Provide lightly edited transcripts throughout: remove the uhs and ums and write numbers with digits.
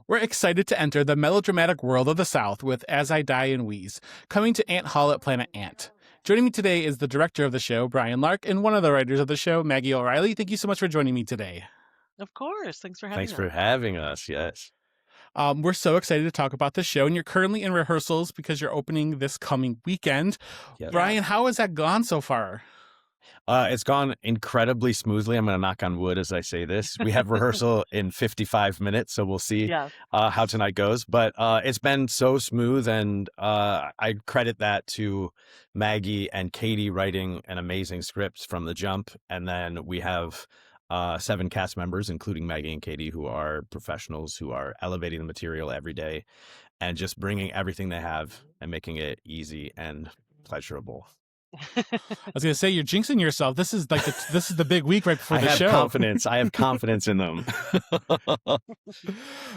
We're excited to enter the melodramatic world of the South with As I Die and Wheeze, coming to Ant Hall at Planet Ant. Joining me today is the director of the show, Bryan Lark, and one of the writers of the show, Maggie O'Reilly. Thank you so much for joining me today. Of course. Thanks for having Thanks us. for having us. Yes. We're so excited to talk about the show, and you're currently in rehearsals because you're opening this coming weekend. Yes. Bryan, how has that gone so far? It's gone incredibly smoothly. I'm going to knock on wood as I say this. We have rehearsal in 55 minutes, so we'll see how tonight goes. But it's been so smooth, and I credit that to Maggie and Katie writing an amazing script from the jump. And then we have 7 cast members, including Maggie and Katie, who are professionals who are elevating the material every day and just bringing everything they have and making it easy and pleasurable. I was going to say, you're jinxing yourself. This is like this is the big week right before the show. I have confidence in them.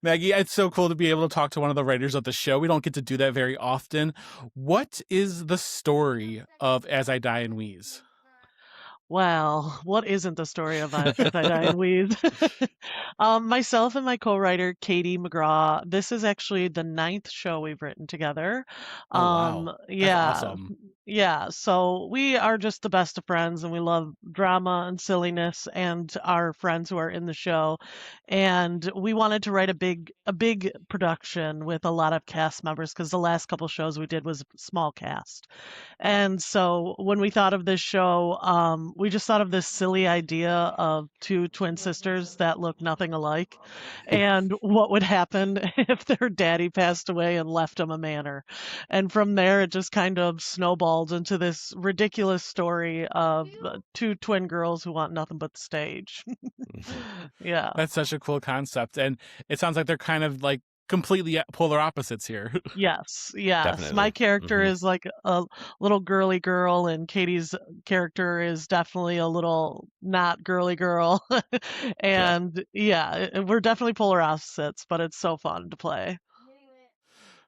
Maggie, it's so cool to be able to talk to one of the writers of the show. We don't get to do that very often. What is the story of As I Die and Wheeze? Well, what isn't the story of As I Die and Wheeze? Myself and my co-writer, Katie McGraw, this is actually the 9th show we've written together. Oh, wow. That's awesome. Yeah, so we are just the best of friends, and we love drama and silliness and our friends who are in the show. And we wanted to write a big production with a lot of cast members because the last couple shows we did was a small cast. And so when we thought of this show, we just thought of this silly idea of 2 twin sisters that look nothing alike, and what would happen if their daddy passed away and left them a manor. And from there, it just kind of snowballed into this ridiculous story of 2 twin girls who want nothing but the stage. Yeah. That's such a cool concept. And it sounds like they're kind of like completely polar opposites here. Yes. Definitely. My character is like a little girly girl, and Katie's character is definitely a little not girly girl. And we're definitely polar opposites, but it's so fun to play.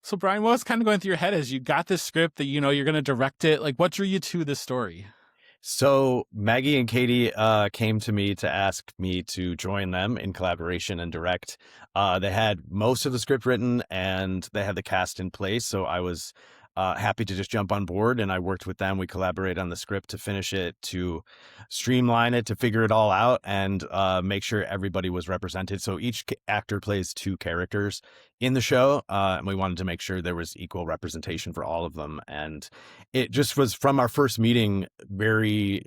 So, Bryan, what was kind of going through your head as you got this script that you know you're going to direct it? Like, what drew you to this story? So Maggie and Katie came to me to ask me to join them in collaboration and direct. They had most of the script written and they had the cast in place. So I was happy to just jump on board, and I worked with them. We collaborated on the script to finish it, to streamline it, to figure it all out, and make sure everybody was represented. So each actor plays 2 characters in the show, and we wanted to make sure there was equal representation for all of them. And it just was, from our first meeting, very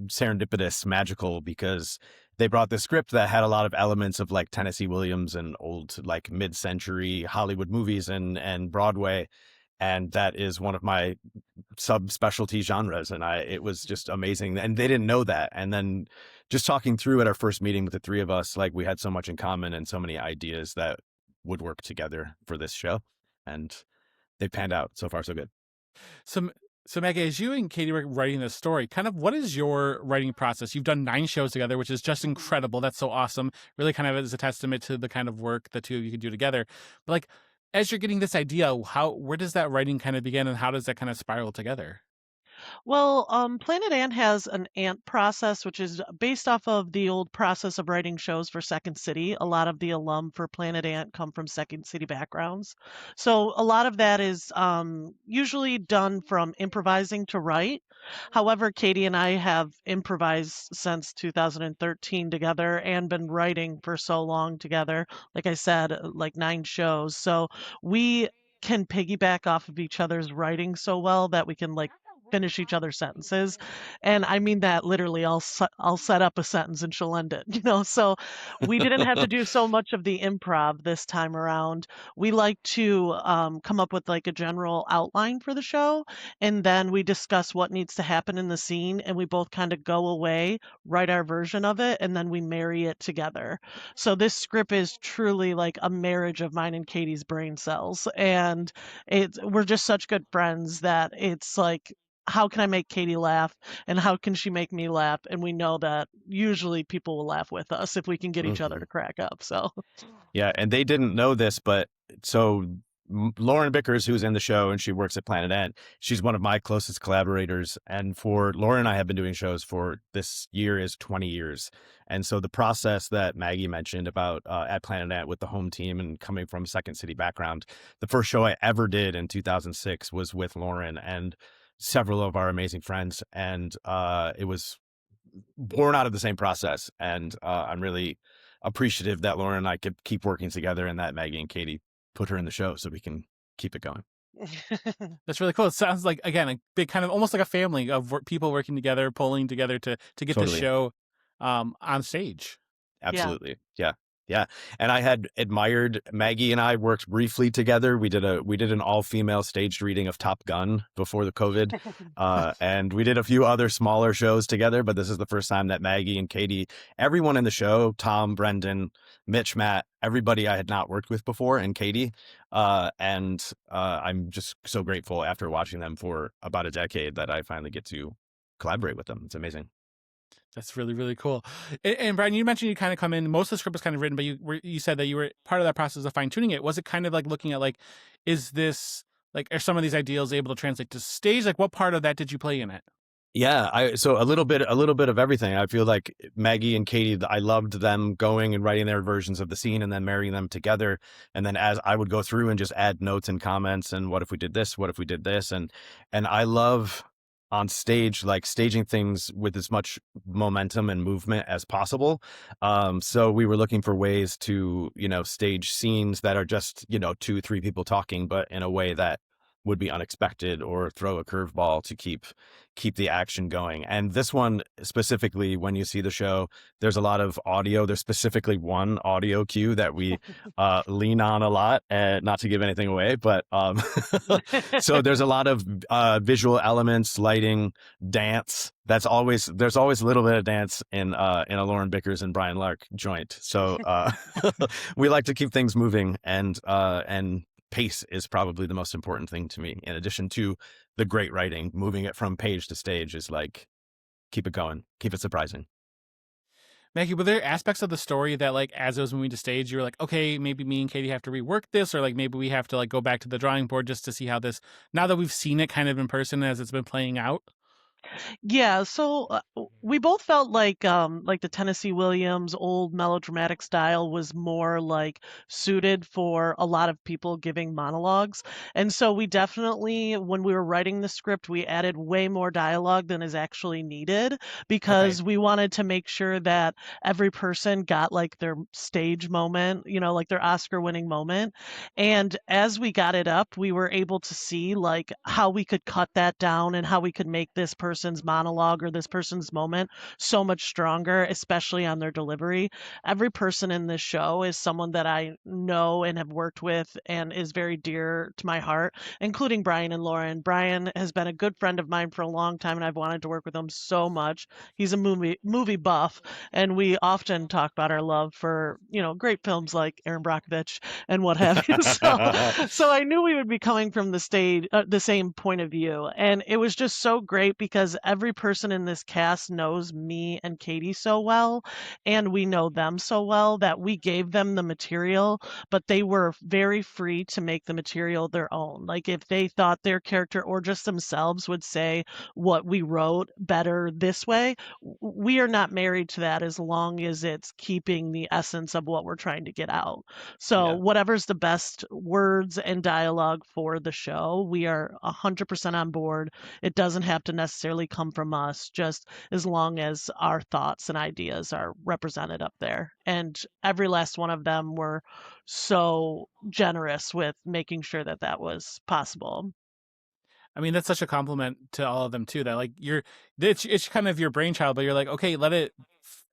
serendipitous, magical, because they brought this script that had a lot of elements of like Tennessee Williams and old like mid-century Hollywood movies and Broadway. And that is one of my subspecialty genres. And it was just amazing. And they didn't know that. And then just talking through at our first meeting with the 3 of us, like we had so much in common and so many ideas that would work together for this show. And they panned out. So far, so good. So Maggie, as you and Katie were writing this story, kind of what is your writing process? You've done 9 shows together, which is just incredible. That's so awesome. Really kind of is a testament to the kind of work the 2 of you can do together. But like, as you're getting this idea, where does that writing kind of begin, and how does that kind of spiral together? Well, Planet Ant has an ant process, which is based off of the old process of writing shows for Second City. A lot of the alum for Planet Ant come from Second City backgrounds. So a lot of that is usually done from improvising to write. However, Katie and I have improvised since 2013 together and been writing for so long together. Like I said, like 9 shows. So we can piggyback off of each other's writing so well that we can like finish each other's sentences. And I mean that literally. I'll set up a sentence and she'll end it, so we didn't have to do so much of the improv this time around. We like to come up with like a general outline for the show, and then we discuss what needs to happen in the scene, and we both kind of go away, write our version of it, and then we marry it together. So this script is truly like a marriage of mine and Katie's brain cells, and we're just such good friends that it's like, how can I make Katie laugh, and how can she make me laugh? And we know that usually people will laugh with us if we can get each other to crack up. So yeah, and they didn't know this, but so Lauren Bickers, who's in the show and she works at Planet Ant, she's one of my closest collaborators. And for Lauren, I have been doing shows for this year is 20 years. And so the process that Maggie mentioned about at Planet Ant with the home team and coming from Second City background, the first show I ever did in 2006 was with Lauren and several of our amazing friends. And it was born out of the same process. And I'm really appreciative that Lauren and I could keep working together and that Maggie and Katie put her in the show so we can keep it going. That's really cool. It sounds like, again, a big kind of almost like a family of people working together, pulling together to get the show on stage. Absolutely. Yeah. Yeah. And I had admired Maggie and I worked briefly together. We did an all-female staged reading of Top Gun before the COVID. And we did a few other smaller shows together, but this is the first time that Maggie and Katie, everyone in the show, Tom, Brendan, Mitch, Matt, everybody I had not worked with before, and Katie. And I'm just so grateful after watching them for about a decade that I finally get to collaborate with them. It's amazing. That's really, really cool. And Bryan, you mentioned you kind of come in, most of the script was kind of written, but you said that you were part of that process of fine tuning it. Was it kind of like looking at like, is this like, are some of these ideals able to translate to stage? Like what part of that did you play in it? Yeah, so a little bit of everything. I feel like Maggie and Katie, I loved them going and writing their versions of the scene and then marrying them together. And then as I would go through and just add notes and comments and what if we did this? What if we did this? And I love on stage, like staging things with as much momentum and movement as possible. So we were looking for ways to, stage scenes that are just, 2-3 people talking, but in a way that would be unexpected or throw a curveball to keep the action going. And this one specifically, when you see the show, there's a lot of audio. There's specifically one audio cue that we lean on a lot, not to give anything away, but so there's a lot of visual elements, lighting, dance. There's always a little bit of dance in a Lauren Bickers and Bryan Lark joint. So we like to keep things moving, and pace is probably the most important thing to me. In addition to the great writing, moving it from page to stage is like, keep it going, keep it surprising. Maggie, were there aspects of the story that like, as it was moving to stage, you were like, okay, maybe me and Katie have to rework this, or like maybe we have to like go back to the drawing board just to see how this, now that we've seen it kind of in person as it's been playing out? Yeah, so we both felt like the Tennessee Williams old melodramatic style was more like suited for a lot of people giving monologues. And so we definitely, when we were writing the script, we added way more dialogue than is actually needed because we wanted to make sure that every person got like their stage moment, like their Oscar-winning moment. And as we got it up, we were able to see like how we could cut that down and how we could make this person's monologue or this person's moment so much stronger, especially on their delivery. Every person in this show is someone that I know and have worked with and is very dear to my heart, including Bryan and Lauren. Bryan has been a good friend of mine for a long time, and I've wanted to work with him so much. He's a movie buff, and we often talk about our love for, great films like Aaron Brockovich and what have you. So I knew we would be coming from the same point of view, and it was just so great because every person in this cast knows me and Katie so well, and we know them so well that we gave them the material, but they were very free to make the material their own. Like if they thought their character or just themselves would say what we wrote better this way, we are not married to that as long as it's keeping the essence of what we're trying to get out. So whatever's the best words and dialogue for the show, we are 100% on board. It doesn't have to necessarily come from us, just as long as our thoughts and ideas are represented up there. And every last one of them were so generous with making sure that that was possible. I mean, that's such a compliment to all of them too, that like it's kind of your brainchild, but you're like, okay, let it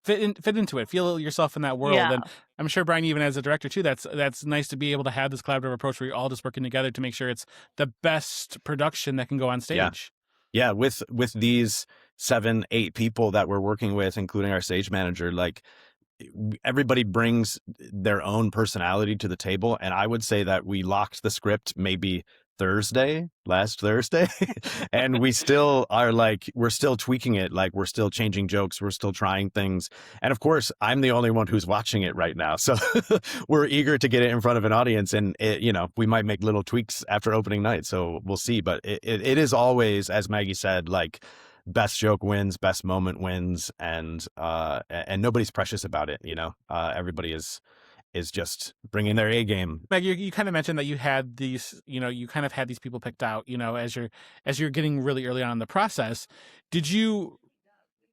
fit into it, feel yourself in that world. Yeah. And I'm sure Bryan, even as a director too, that's nice to be able to have this collaborative approach where you're all just working together to make sure it's the best production that can go on stage. Yeah, with these 7-8 people that we're working with, including our stage manager, like everybody brings their own personality to the table. And I would say that we locked the script maybe last Thursday. And we still are like, we're still tweaking it. Like we're still changing jokes. We're still trying things. And of course, I'm the only one who's watching it right now. So we're eager to get it in front of an audience. And, we might make little tweaks after opening night. So we'll see. But it is always, as Maggie said, like best joke wins, best moment wins. And nobody's precious about it. Everybody is just bringing their A game. Meg, you kind of mentioned that you had these, you kind of had these people picked out, as you're getting really early on in the process.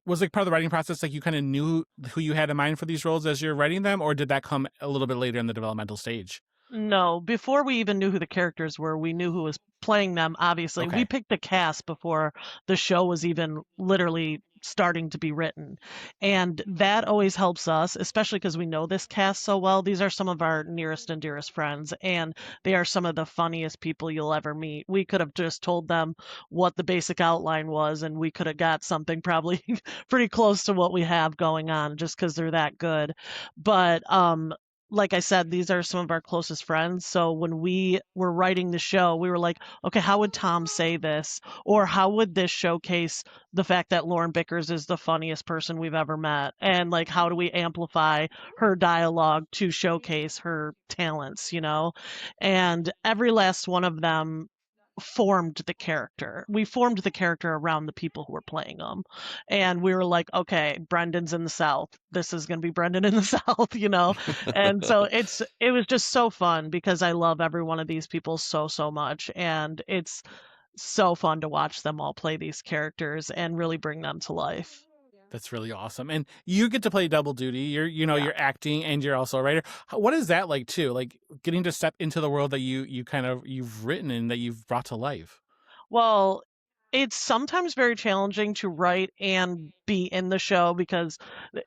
Was like part of the writing process, like you kind of knew who you had in mind for these roles as you're writing them, or did that come a little bit later in the developmental stage? No, before we even knew who the characters were, we knew who was playing them, obviously. Okay. We picked the cast before the show was even literally starting to be written. And that always helps us, especially because we know this cast so well. These are some of our nearest and dearest friends, and they are some of the funniest people you'll ever meet. We could have just told them what the basic outline was, and we could have got something probably pretty close to what we have going on just because they're that good. But like I said, these are some of our closest friends. So when we were writing the show, we were like, okay, how would Tom say this? Or how would this showcase the fact that Lauren Bickers is the funniest person we've ever met? And like, how do we amplify her dialogue to showcase her talents, And every last one of them formed the character. We formed the character around the people who were playing them. And we were like, okay, Brendan's in the South. This is going to be Brendan in the South, And so it was just so fun because I love every one of these people so, so much. And it's so fun to watch them all play these characters and really bring them to life. That's really awesome. And you get to play double duty. You're acting and you're also a writer. What is that like too? Like getting to step into the world that you've written and that you've brought to life. Well, it's sometimes very challenging to write and be in the show because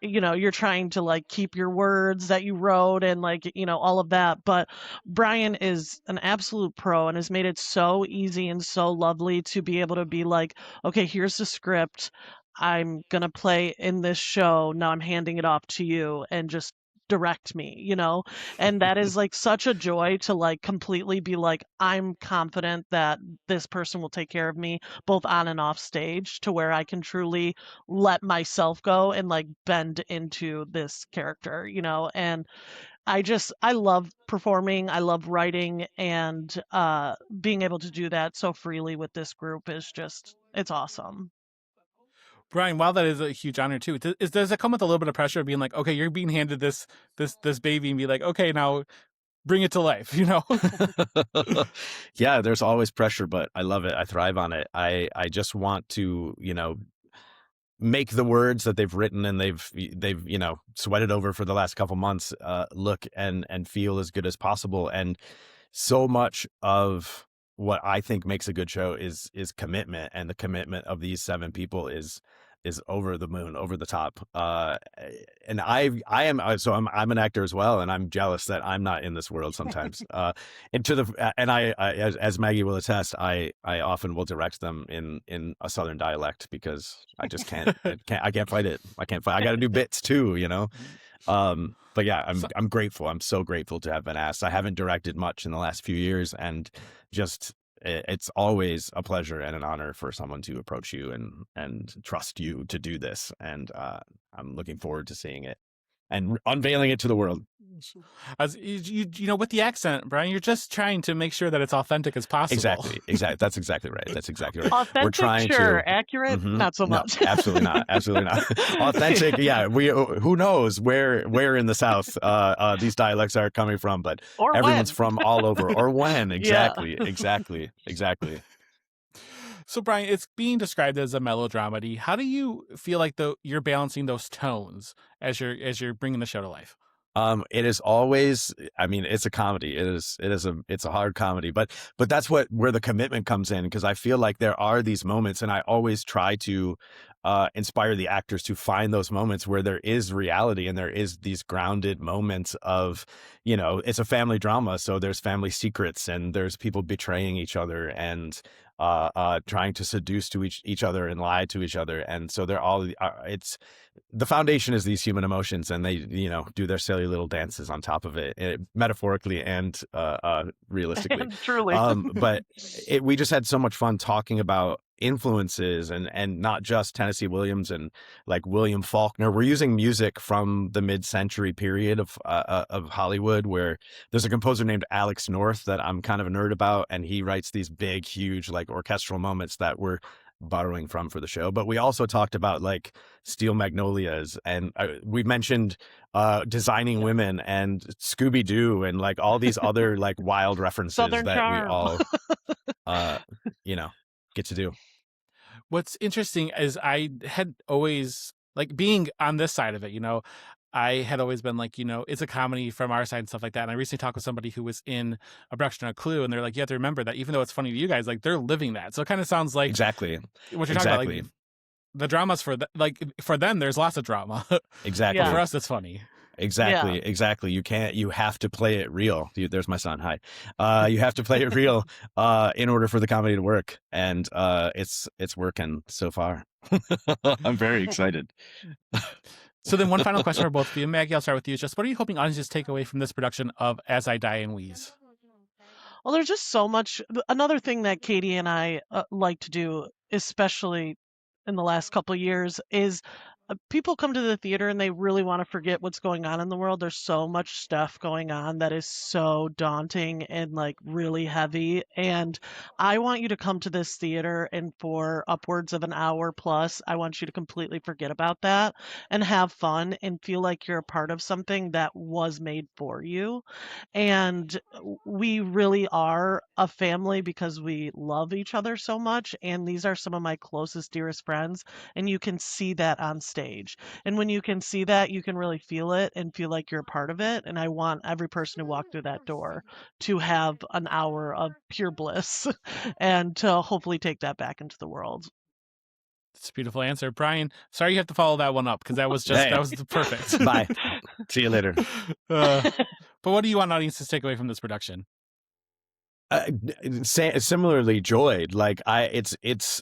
you're trying to like keep your words that you wrote and like all of that, but Bryan is an absolute pro and has made it so easy and so lovely to be able to be like, okay, here's the script, I'm going to play in this show, now I'm handing it off to you and just direct me, and that is like such a joy to like completely be like, I'm confident that this person will take care of me both on and off stage to where I can truly let myself go and like bend into this character, and I love performing, I love writing, and being able to do that so freely with this group is just, it's awesome. Bryan, while that is a huge honor too, does it come with a little bit of pressure of being like, okay, you're being handed this baby and be like, okay, now bring it to life, Yeah, there's always pressure, but I love it. I thrive on it. I just want to, make the words that they've written and they've sweated over for the last couple months look and feel as good as possible. And so much of what I think makes a good show is commitment, and the commitment of these 7 people is over the moon, over the top. And I'm an actor as well, and I'm jealous that I'm not in this world sometimes. And I as Maggie will attest, I often will direct them in a Southern dialect because I just can't I can't fight it. I got to do bits too, But yeah, I'm grateful. I'm so grateful to have been asked. I haven't directed much in the last few years, and just it's always a pleasure and an honor for someone to approach you and trust you to do this. And I'm looking forward to seeing it and unveiling it to the world. As with the accent, Bryan, you're just trying to make sure that it's authentic as possible. Exactly. That's exactly right. Authentic, we're trying sure. to Accurate, not so much. No, absolutely not. Authentic, yeah. Who knows where in the South these dialects are coming from, but or everyone's when. from all over, or when. Exactly. So, Bryan, it's being described as a melodramedy. How do you feel like you're balancing those tones as you're bringing the show to life? It is always, I mean, it's a comedy. It's a hard comedy, but that's where the commitment comes in, because I feel like there are these moments, and I always try to inspire the actors to find those moments where there is reality and there is these grounded moments of, it's a family drama. So there's family secrets and there's people betraying each other. And trying to seduce to each other and lie to each other. And so they're all it's the foundation is these human emotions, and they do their silly little dances on top of it, metaphorically and realistically. Truly. But we just had so much fun talking about influences and not just Tennessee Williams and like William Faulkner. We're using music from the mid-century period of Hollywood, where there's a composer named Alex North that I'm kind of a nerd about, and he writes these big, huge like orchestral moments that we're borrowing from for the show. But we also talked about like Steel Magnolias, and we mentioned Designing Women and Scooby-Doo and like all these other like wild references Southern that charm. we all get to do. What's interesting is I had always, like, being on this side of it, I had always been like, it's a comedy from our side and stuff like that. And I recently talked with somebody who was in a production of Clue, and they're like, you have to remember that even though it's funny to you guys, like, they're living that. So it kind of sounds like Exactly what you're talking about, like, the dramas for for them, there's lots of drama. Exactly. But for us, it's funny. Exactly. You have to play it real. There's my son. Hi. You have to play it real in order for the comedy to work. And it's working so far. I'm very excited. So then one final question for both of you. Maggie, I'll start with you. Just what are you hoping audiences take away from this production of As I Die in Wheeze? Well, there's just so much. Another thing that Katie and I like to do, especially in the last couple of years, is people come to the theater and they really want to forget what's going on in the world. There's so much stuff going on that is so daunting and like really heavy. And I want you to come to this theater, and for upwards of an hour plus, I want you to completely forget about that and have fun and feel like you're a part of something that was made for you. And we really are a family because we love each other so much. And these are some of my closest, dearest friends. And you can see that on stage. And when you can see that, you can really feel it and feel like you're a part of it. And I want every person who walked through that door to have an hour of pure bliss and to hopefully take that back into the world. That's a beautiful answer. Bryan, sorry you have to follow that one up because that was just, that was perfect. Bye. See you later. But what do you want audiences to take away from this production? Similarly, joy. Like it is,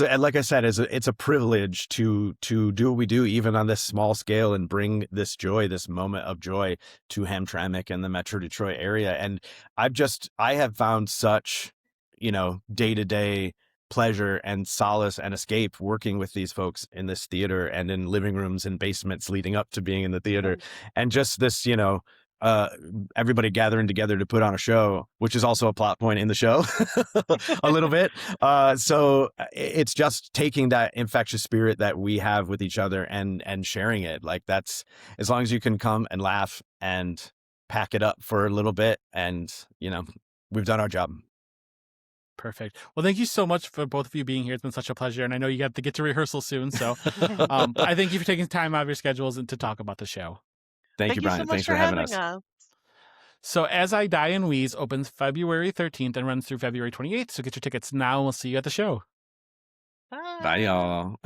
like I said, it's a privilege to do what we do, even on this small scale, and bring this joy, this moment of joy, to Hamtramck and the Metro Detroit area. And I have found such, day-to-day pleasure and solace and escape working with these folks in this theater and in living rooms and basements leading up to being in the theater, and just this, everybody gathering together to put on a show, which is also a plot point in the show a little bit. So it's just taking that infectious spirit that we have with each other and sharing it. Like, that's, as long as you can come and laugh and pack it up for a little bit, and we've done our job. Perfect. Well, thank you so much for both of you being here. It's been such a pleasure. And I know you have to get to rehearsal soon. So I thank you for taking time out of your schedules and to talk about the show. Thank you, Bryan. So much Thanks for having us. So As I Die in Wheeze opens February 13th and runs through February 28th. So get your tickets now. We'll see you at the show. Bye. Bye, y'all.